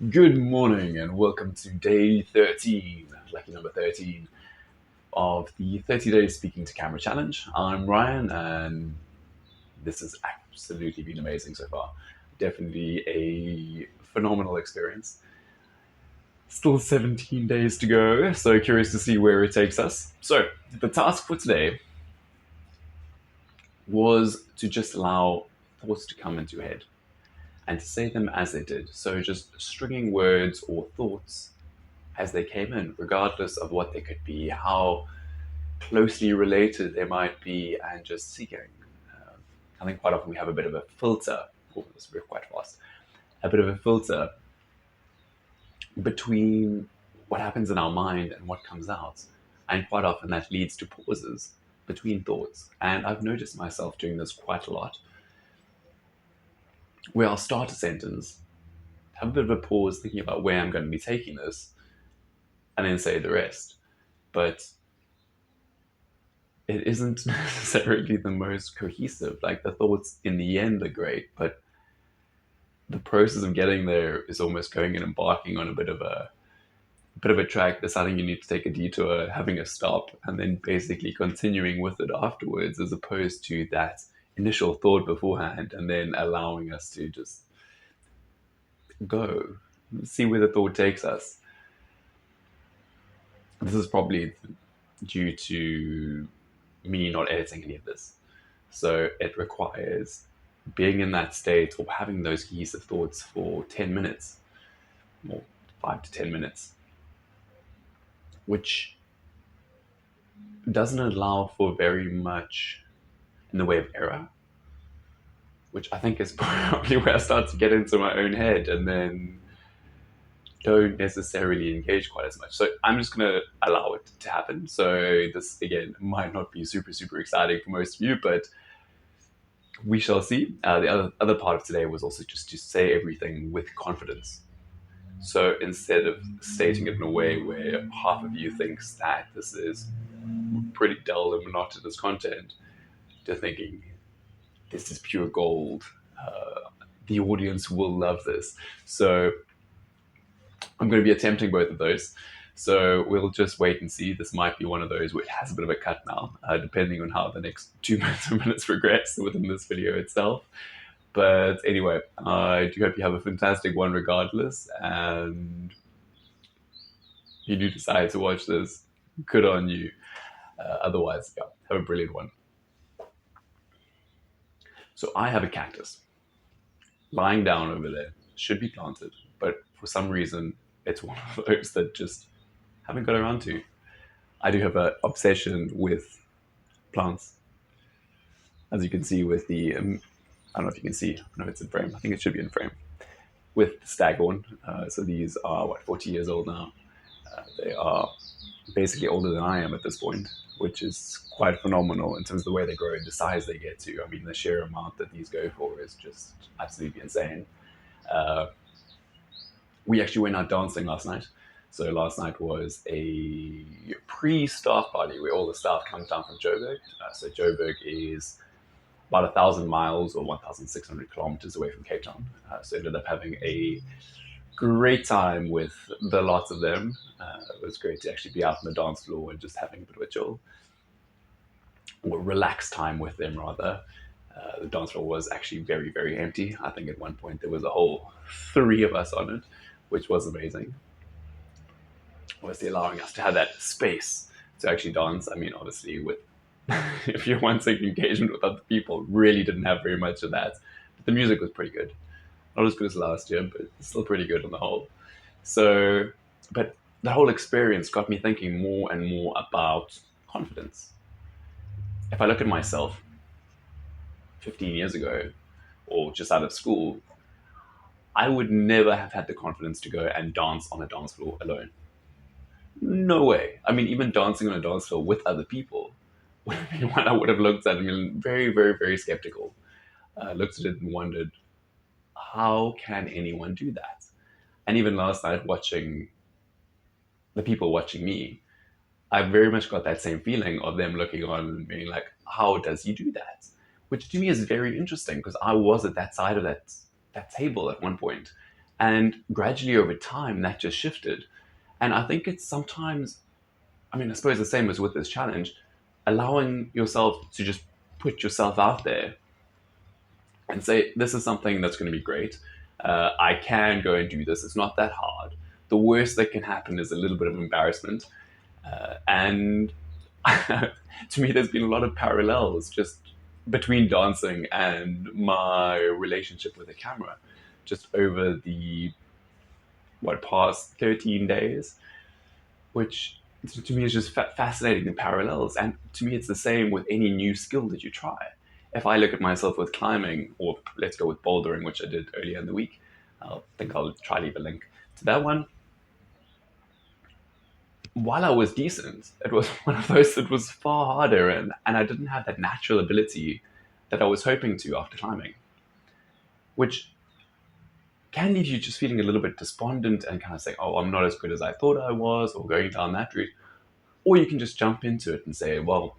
Good morning and welcome to day 13, lucky number 13, of the 30 Days Speaking to Camera Challenge. I'm Ryan and this has absolutely been amazing so far. Definitely a phenomenal experience. Still 17 days to go, so curious to see where it takes us. So, the task for today was to just allow thoughts to come into your head and to say them as they did. So, just stringing words or thoughts as they came in, regardless of what they could be, how closely related they might be, and just seeking. I think quite often we have a bit of a filter. Oh, this will be quite fast. A bit of a filter between what happens in our mind and what comes out, and quite often that leads to pauses between thoughts. And I've noticed myself doing this quite a lot, where I'll start a sentence, have a bit of a pause, thinking about where I'm going to be taking this, and then say the rest. But it isn't necessarily the most cohesive. Like the thoughts in the end are great, but the process of getting there is almost going and embarking on a bit of a track, deciding you need to take a detour, having a stop, and then basically continuing with it afterwards, as opposed to that initial thought beforehand, and then allowing us to just go, see where the thought takes us. This is probably due to me not editing any of this. So it requires being in that state or having those cohesive thoughts for 10 minutes, or 5 to 10 minutes, which doesn't allow for very much in the way of error, which I think is probably where I start to get into my own head and then don't necessarily engage quite as much. So I'm just going to allow it to happen. So this, again, might not be super, super exciting for most of you, but we shall see. The other part of today was also just to say everything with confidence. So instead of stating it in a way where half of you thinks that this is pretty dull and monotonous content, to thinking this is pure gold. The audience will love this. So I'm going to be attempting both of those. So we'll just wait and see. This might be one of those which has a bit of a cut now, depending on how the next 2 minutes progress within this video itself. But anyway, I do hope you have a fantastic one regardless. And if you do decide to watch this, good on you. Otherwise, yeah, have a brilliant one. So I have a cactus lying down over there. Should be planted, but for some reason, it's one of those that just haven't got around to. I do have an obsession with plants, as you can see with the. I don't know if you can see. I don't know if it's in frame. I think it should be in frame. With the staghorn. So these are 40 years old now. They are basically older than I am at this point, which is quite phenomenal in terms of the way they grow and the size they get to. I mean, the sheer amount that these go for is just absolutely insane. Uh, we actually went out dancing last night. So last night was a pre-staff party where all the staff comes down from Joburg. So Joburg is about 1,000 miles or 1,600 kilometers away from Cape Town. So ended up having a great time with the lots of them. It was great to actually be out on the dance floor and just having a bit of a chill or relaxed time with them rather. The dance floor was actually very, very empty. I think at one point there was a whole three of us on it, which was amazing. Obviously allowing us to have that space to actually dance. I mean, obviously with if you're wanting engagement with other people, really didn't have very much of that. But the music was pretty good. Not as good as last year, but still pretty good on the whole. So, but the whole experience got me thinking more and more about confidence. If I look at myself 15 years ago or just out of school, I would never have had the confidence to go and dance on a dance floor alone. No way. I mean, even dancing on a dance floor with other people would have been one I would have looked at and been very, very, very skeptical. Looked at it and wondered, how can anyone do that? And even last night, watching the people watching me, I very much got that same feeling of them looking on and being like, how does he do that? Which to me is very interesting because I was at that side of that table at one point, And gradually over time, that just shifted. And I think it's sometimes, I mean, I suppose the same as with this challenge, allowing yourself to just put yourself out there and say, this is something that's going to be great. I can go and do this. It's not that hard. The worst that can happen is a little bit of embarrassment. And to me, there's been a lot of parallels just between dancing and my relationship with the camera, just over the past 13 days, which to me is just fascinating, the parallels. And to me, it's the same with any new skill that you try. If I look at myself with climbing, or let's go with bouldering, which I did earlier in the week, I think I'll try leave a link to that one. While I was decent, it was one of those that was far harder, and I didn't have that natural ability that I was hoping to after climbing, which can leave you just feeling a little bit despondent and kind of saying, oh, I'm not as good as I thought I was, or going down that route. Or you can just jump into it and say, well,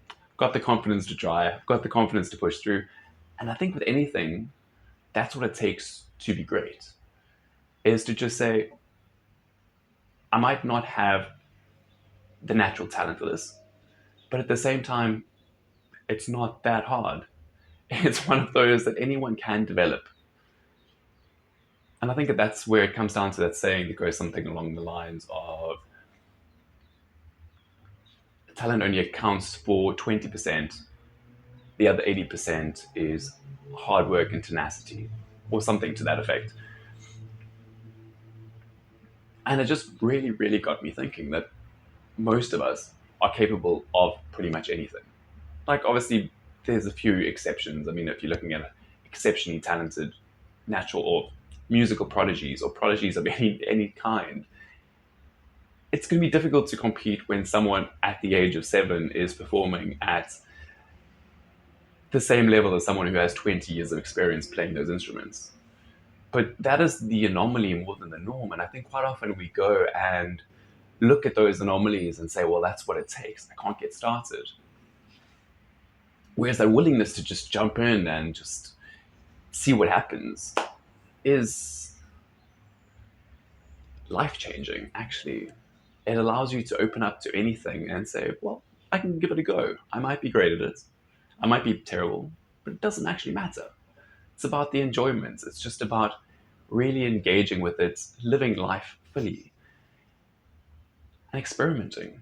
I've got the confidence to try, I've got the confidence to push through. And I think with anything, that's what it takes to be great, is to just say, I might not have the natural talent for this, but at the same time, it's not that hard. It's one of those that anyone can develop. And I think that that's where it comes down to that saying that goes something along the lines of talent only accounts for 20%, the other 80% is hard work and tenacity, or something to that effect. And it just really, really got me thinking that most of us are capable of pretty much anything. Like, obviously, there's a few exceptions. I mean, if you're looking at exceptionally talented natural or musical prodigies, or prodigies of any kind, it's going to be difficult to compete when someone at the age of 7 is performing at the same level as someone who has 20 years of experience playing those instruments. But that is the anomaly more than the norm. And I think quite often we go and look at those anomalies and say, well, that's what it takes. I can't get started. Whereas that willingness to just jump in and just see what happens is life-changing, actually. It allows you to open up to anything and say, well, I can give it a go. I might be great at it. I might be terrible, but it doesn't actually matter. It's about the enjoyment. It's just about really engaging with it, living life fully, and experimenting.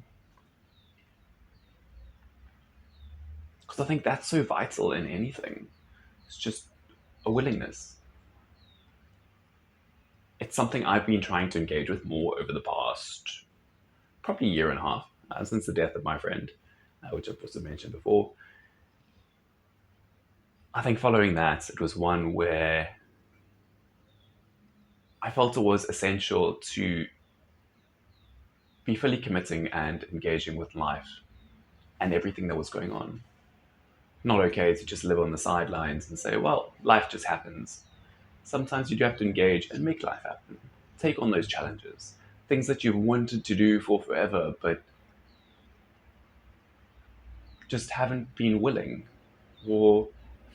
Because I think that's so vital in anything. It's just a willingness. It's something I've been trying to engage with more over the past probably year and a half, since the death of my friend, which I've also mentioned before. I think following that, it was one where I felt it was essential to be fully committing and engaging with life and everything that was going on. Not okay to just live on the sidelines and say, well, life just happens. Sometimes you do have to engage and make life happen. Take on those challenges, things that you've wanted to do for forever, but just haven't been willing, or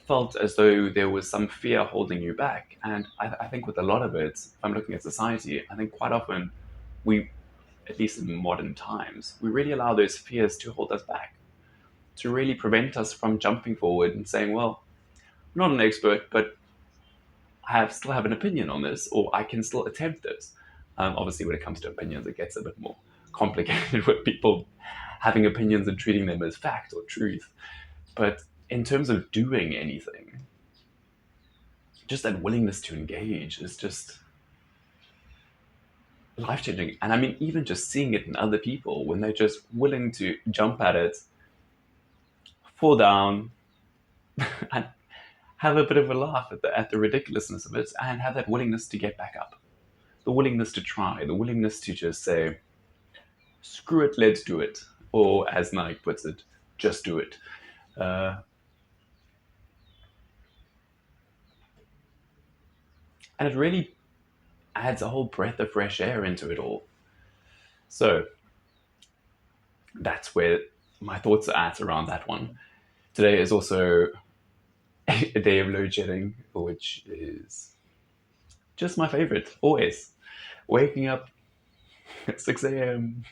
felt as though there was some fear holding you back. And I think with a lot of it, if I'm looking at society, I think quite often we, at least in modern times, we really allow those fears to hold us back, to really prevent us from jumping forward and saying, well, I'm not an expert, but still have an opinion on this, or I can still attempt this. Obviously, when it comes to opinions, it gets a bit more complicated with people having opinions and treating them as fact or truth. But in terms of doing anything, just that willingness to engage is just life-changing. And I mean, even just seeing it in other people, when they're just willing to jump at it, fall down, and have a bit of a laugh at the ridiculousness of it, and have that willingness to get back up, the willingness to try, the willingness to just say, screw it, let's do it. Or as Nike puts it, just do it. And it really adds a whole breath of fresh air into it all. So that's where my thoughts are at around that one. Today is also a day of load shedding, which is just my favorite, always. Waking up at 6 a.m.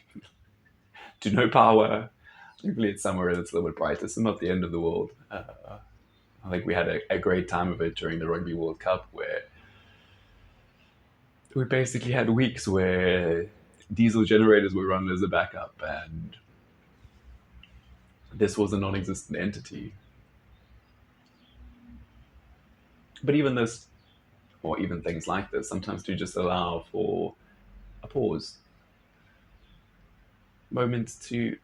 to no power. Hopefully it's somewhere that's a little bit brighter. It's not the end of the world. I think we had a great time of it during the Rugby World Cup, where we basically had weeks where diesel generators were run as a backup, and this was a non-existent entity. But even this, or even things like this, sometimes do just allow for a pause, moments to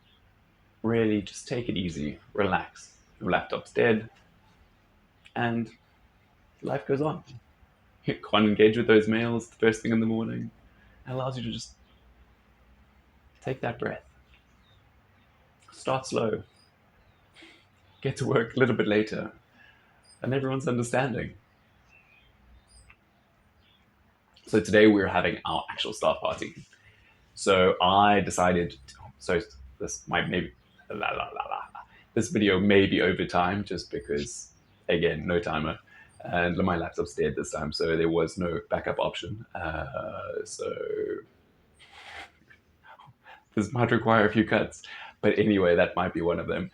really just take it easy, relax. Your laptop's dead, and life goes on. You can't engage with those mails the first thing in the morning. It allows you to just take that breath. Start slow. Get to work a little bit later. And everyone's understanding. So today we're having our actual staff party. So I decided, so this might maybe, this video may be over time just because, again, no timer. And my laptop's dead this time, so there was no backup option. So this might require a few cuts. But anyway, that might be one of them.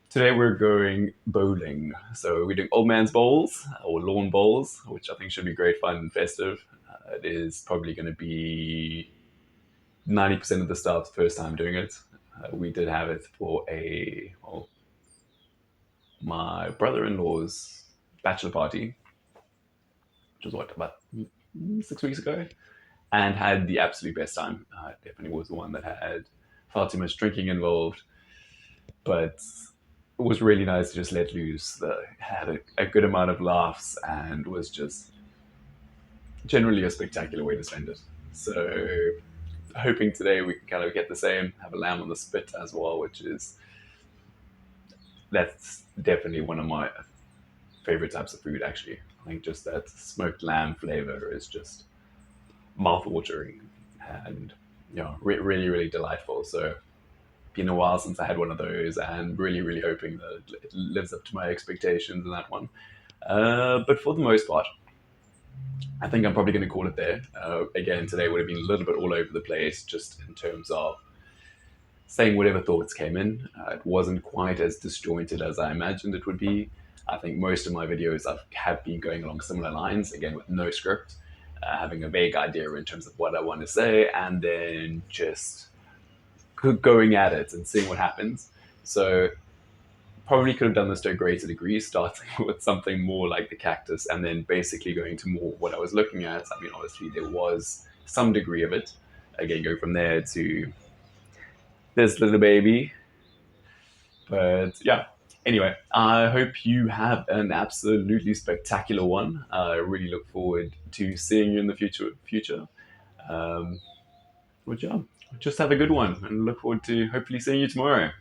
Today we're going bowling. So we're doing old man's bowls, or lawn bowls, which I think should be great fun and festive. It is probably going to be 90% of the staff's first time doing it. We did have it for my brother-in-law's bachelor party, which was about 6 weeks ago, and had the absolute best time. Definitely was the one that had far too much drinking involved, but it was really nice to just let loose. Had a good amount of laughs, and was just generally a spectacular way to spend it. So hoping today we can kind of get the same, have a lamb on the spit as well, that's definitely one of my favorite types of food, actually. I think just that smoked lamb flavor is just mouth-watering and really, really delightful. So been a while since I had one of those, and really, really hoping that it lives up to my expectations in that one. But for the most part, I think I'm probably going to call it there. Again, today would have been a little bit all over the place, just in terms of saying whatever thoughts came in. It wasn't quite as disjointed as I imagined it would be. I think most of my videos have been going along similar lines, again with no script, having a vague idea in terms of what I want to say, and then just going at it and seeing what happens. So probably could have done this to a greater degree, starting with something more like the cactus and then basically going to more what I was looking at. I mean, obviously there was some degree of it. Again, go from there to this little baby. But yeah, anyway, I hope you have an absolutely spectacular one. I really look forward to seeing you in the future. But yeah, just have a good one and look forward to hopefully seeing you tomorrow.